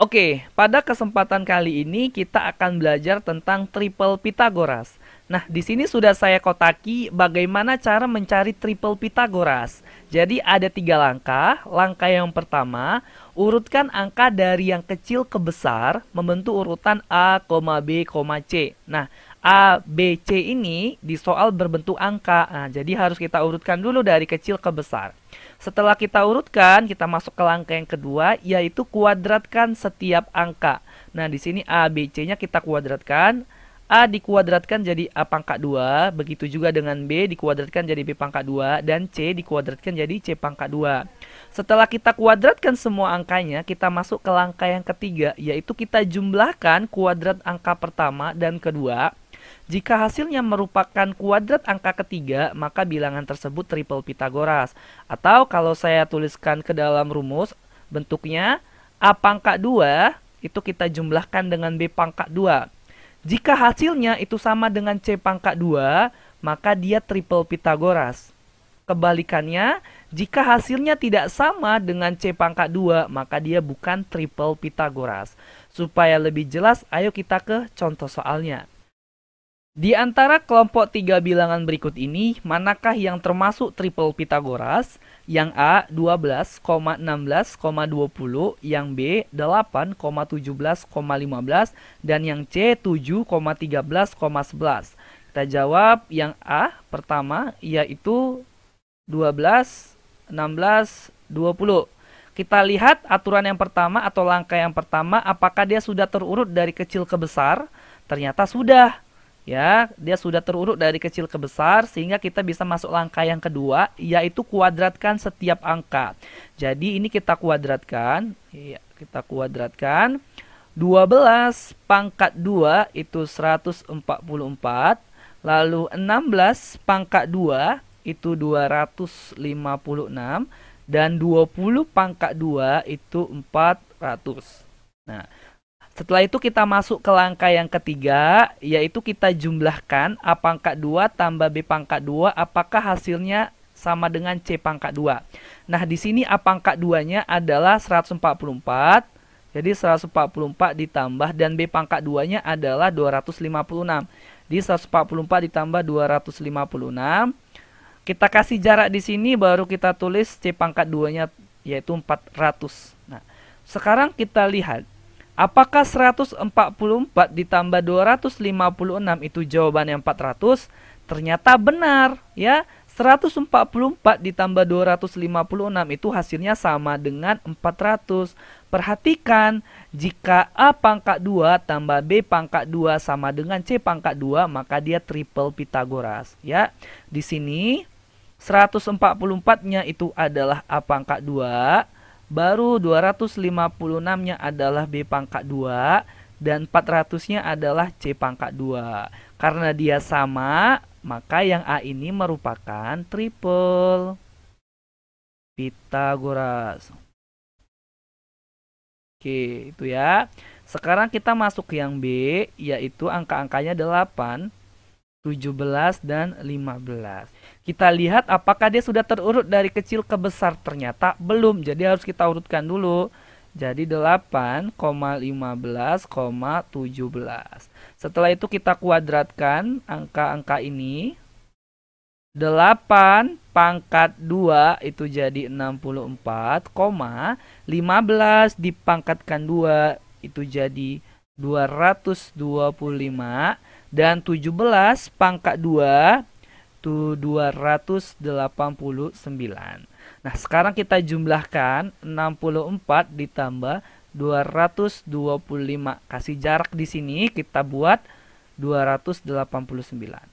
Oke, pada kesempatan kali ini kita akan belajar tentang triple Pythagoras. Nah, di sini sudah saya kotaki bagaimana cara mencari triple Pythagoras. Jadi ada 3 langkah. Langkah yang pertama, urutkan angka dari yang kecil ke besar membentuk urutan A, B, C. Nah, A, B, C ini di soal berbentuk angka. Nah, jadi harus kita urutkan dulu dari kecil ke besar. Setelah kita urutkan, kita masuk ke langkah yang kedua, yaitu kuadratkan setiap angka. Nah, di sini A, B, C-nya kita kuadratkan. A dikuadratkan jadi A pangkat 2, begitu juga dengan B dikuadratkan jadi B pangkat 2, dan C dikuadratkan jadi C pangkat 2. Setelah kita kuadratkan semua angkanya, kita masuk ke langkah yang ketiga, yaitu kita jumlahkan kuadrat angka pertama dan kedua. Jika hasilnya merupakan kuadrat angka ketiga, maka bilangan tersebut triple Pythagoras. Atau kalau saya tuliskan ke dalam rumus, bentuknya A pangkat 2 itu kita jumlahkan dengan B pangkat 2. Jika hasilnya itu sama dengan C pangkat 2, maka dia triple Pythagoras. Kebalikannya, jika hasilnya tidak sama dengan C pangkat 2, maka dia bukan triple Pythagoras. Supaya lebih jelas, ayo kita ke contoh soalnya. Di antara kelompok 3 bilangan berikut ini, manakah yang termasuk triple Pythagoras? Yang A 12, 16, 20, yang B 8, 17, 15, dan yang C 7, 13, 11. Kita jawab yang A pertama, yaitu 12, 16, 20. Kita lihat aturan yang pertama atau langkah yang pertama, apakah dia sudah terurut dari kecil ke besar? Ternyata sudah. Ya, dia sudah terurut dari kecil ke besar sehingga kita bisa masuk langkah yang kedua, yaitu kuadratkan setiap angka. Jadi ini kita kuadratkan, ya, kita kuadratkan 12 pangkat 2 itu 144, lalu 16 pangkat 2 itu 256, dan 20 pangkat 2 itu 400. Nah, setelah itu kita masuk ke langkah yang ketiga, yaitu kita jumlahkan A pangkat 2 tambah B pangkat 2, apakah hasilnya sama dengan C pangkat 2. Nah, di sini A pangkat 2-nya adalah 144, jadi 144 ditambah, dan B pangkat 2-nya adalah 256. Di 144 ditambah 256, kita kasih jarak di sini, baru kita tulis C pangkat 2-nya, yaitu 400. Nah, sekarang kita lihat. Apakah 144 ditambah 256 itu jawabannya 400? Ternyata benar, ya. 144 ditambah 256 itu hasilnya sama dengan 400. Perhatikan, jika A pangkat 2 tambah B pangkat 2 sama dengan C pangkat 2, maka dia triple Pythagoras, ya. Di sini 144-nya itu adalah A pangkat 2. Baru 256-nya adalah B pangkat 2, dan 400-nya adalah C pangkat 2. Karena dia sama, maka yang A ini merupakan triple Pythagoras. Oke, itu ya. Sekarang kita masuk ke yang B, yaitu angka-angkanya 8, 17, dan 15. Kita lihat apakah dia sudah terurut dari kecil ke besar. Ternyata belum, jadi harus kita urutkan dulu. Jadi 8, 15, 17. Setelah itu kita kuadratkan angka-angka ini. 8 pangkat 2 itu jadi 64, 15 dipangkatkan 2 itu jadi 225, dan 17 pangkat 2 itu 289. Nah, sekarang kita jumlahkan 64 ditambah 225. Kasih jarak di sini, kita buat 289.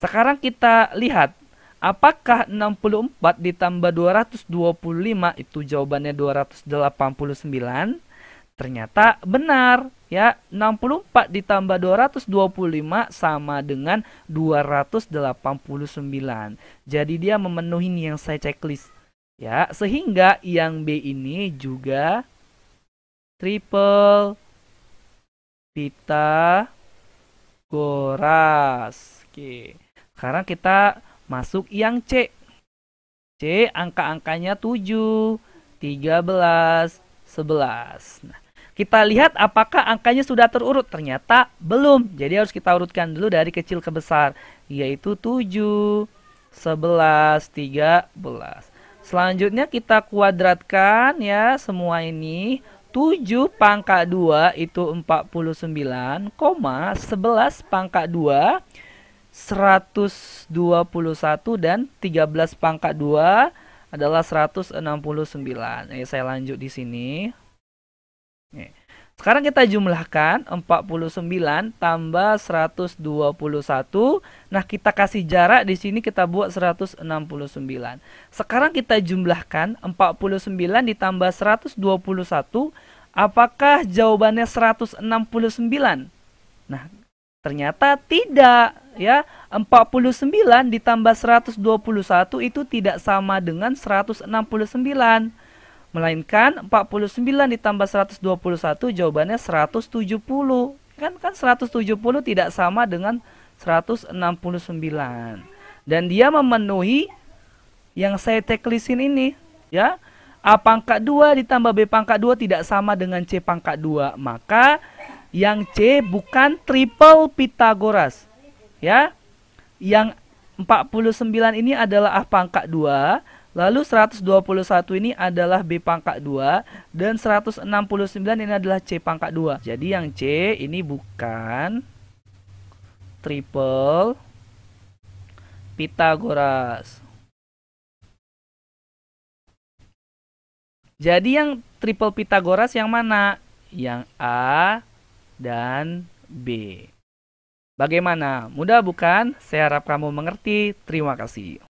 Sekarang kita lihat, apakah 64 ditambah 225 itu jawabannya 289? Ternyata benar, ya. 64 ditambah 225 sama dengan 289. Jadi dia memenuhi yang saya checklist, ya. Sehingga yang B ini juga triple Pythagoras. Oke. Sekarang kita masuk yang C. C angka-angkanya 7, 13, 11. Nah, Kita lihat apakah angkanya sudah terurut. Ternyata belum. Jadi harus kita urutkan dulu dari kecil ke besar. Yaitu 7, 11, 13. Selanjutnya kita kuadratkan ya semua ini. 7 pangkat 2 itu 49, 11 pangkat 2 121 dan 13 pangkat 2 adalah 169. Saya lanjut di sini. Sekarang kita jumlahkan 49 tambah 121. Nah, kita kasih jarak di sini kita buat 169. Sekarang kita jumlahkan 49 ditambah 121. Apakah jawabannya 169? Nah, ternyata tidak, ya. 49 ditambah 121 itu tidak sama dengan 169. Melainkan 49 ditambah 121 jawabannya 170. Kan 170 tidak sama dengan 169. Dan dia memenuhi yang saya teklisin ini, ya. A pangkat 2 ditambah B pangkat 2 tidak sama dengan C pangkat 2. Maka yang C bukan triple Pitagoras. Ya. Yang 49 ini adalah A pangkat 2. Lalu 121 ini adalah B pangkat 2. Dan 169 ini adalah C pangkat 2. Jadi yang C ini bukan triple Pitagoras. Jadi yang triple Pitagoras yang mana? Yang A dan B. Bagaimana? Mudah bukan? Saya harap kamu mengerti. Terima kasih.